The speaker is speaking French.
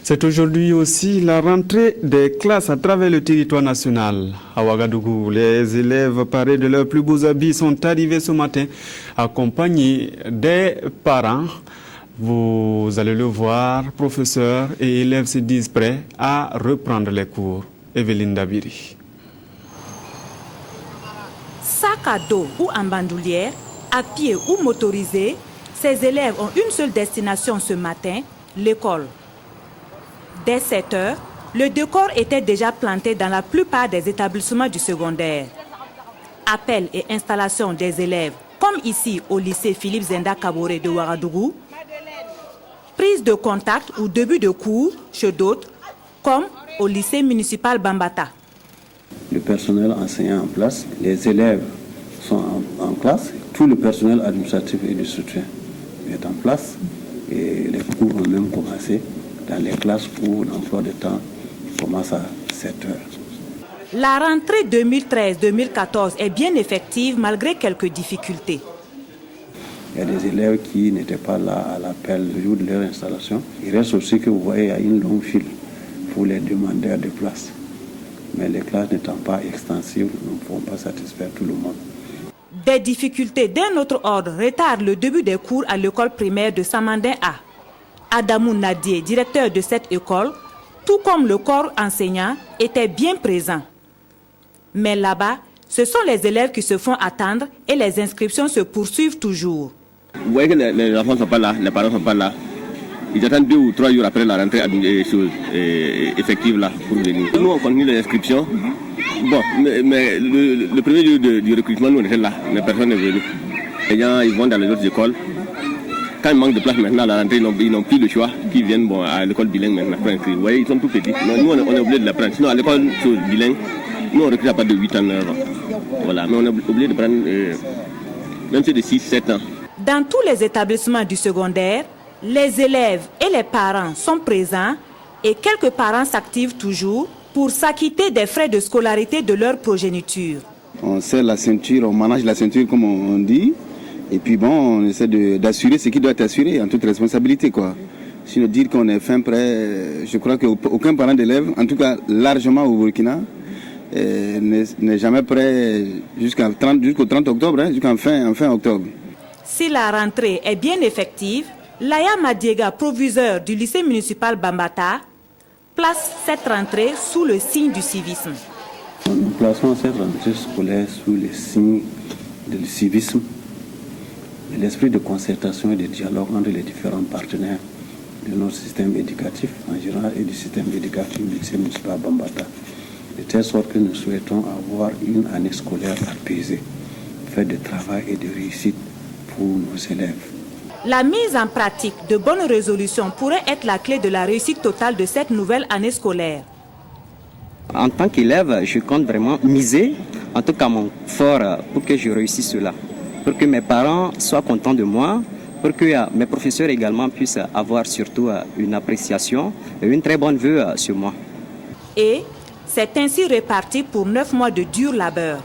C'est aujourd'hui aussi la rentrée des classes à travers le territoire national. À Ouagadougou, les élèves parés de leurs plus beaux habits sont arrivés ce matin accompagnés des parents. Vous allez le voir, professeurs et élèves se disent prêts à reprendre les cours. Evelyne Dabiri. Sac à dos ou en bandoulière, à pied ou motorisé, ces élèves ont une seule destination ce matin, l'école. Dès 7 heures, le décor était déjà planté dans la plupart des établissements du secondaire. Appel et installation des élèves, comme ici au lycée Philippe Zenda Kaboré de Ouagadougou. Prise de contact ou début de cours chez d'autres, comme au lycée municipal Bambata. Le personnel enseignant en place, les élèves sont en classe, tout le personnel administratif et de soutien est en place et les cours ont même commencé dans les classes où l'emploi de temps commence à 7 heures. La rentrée 2013-2014 est bien effective malgré quelques difficultés. Il y a des élèves qui n'étaient pas là à l'appel le jour de leur installation. Il reste aussi que vous voyez, il y a une longue file pour les demandeurs de place. Mais les classes n'étant pas extensives, nous ne pouvons pas satisfaire tout le monde. Des difficultés d'un autre ordre retardent le début des cours à l'école primaire de Samandin A. Adamou Nadier, directeur de cette école, tout comme le corps enseignant, était bien présent. Mais là-bas, ce sont les élèves qui se font attendre et les inscriptions se poursuivent toujours. Vous voyez que les enfants ne sont pas là, les parents ne sont pas là. Ils attendent 2 ou 3 jours après la rentrée effective là pour venir. Nous, on continue les inscriptions. Bon, mais le premier jour du recrutement, nous on était là, mais personne n'est venu. Les gens, ils vont dans les autres écoles. Quand il manque de place maintenant à la rentrée, ils n'ont plus le choix, qui viennent à l'école bilingue maintenant pour inscrire. Vous voyez, ils sont tout petits. Nous, on est obligé de la prendre. Sinon, à l'école bilingue, nous, on recrute à partir de 8 ans. Voilà, mais on est obligé de prendre, même ceux de 6, 7 ans. Dans tous les établissements du secondaire, les élèves et les parents sont présents et quelques parents s'activent toujours pour s'acquitter des frais de scolarité de leur progéniture. On serre la ceinture, on manage la ceinture comme on dit. Et puis bon, on essaie d'assurer ce qui doit être assuré en toute responsabilité, quoi. Sinon dire qu'on est fin prêt, je crois qu'aucun parent d'élève, en tout cas largement au Burkina, n'est jamais prêt jusqu'au 30 octobre, jusqu'en fin octobre. Si la rentrée est bien effective, Laya Madiega, proviseur du lycée municipal Bambata, place cette rentrée sous le signe du civisme. Nous plaçons cette rentrée scolaire sous le signe du civisme, de l'esprit de concertation et de dialogue entre les différents partenaires de notre système éducatif en général et du système éducatif du lycée municipal Bambata, de telle sorte que nous souhaitons avoir une année scolaire apaisée, faite de travail et de réussite pour nos élèves. La mise en pratique de bonnes résolutions pourrait être la clé de la réussite totale de cette nouvelle année scolaire. En tant qu'élève, je compte vraiment miser, en tout cas mon fort, pour que je réussisse cela. Pour que mes parents soient contents de moi, pour que mes professeurs également puissent avoir surtout une appréciation et une très bonne vue sur moi. Et c'est ainsi réparti pour 9 mois de dur labeur.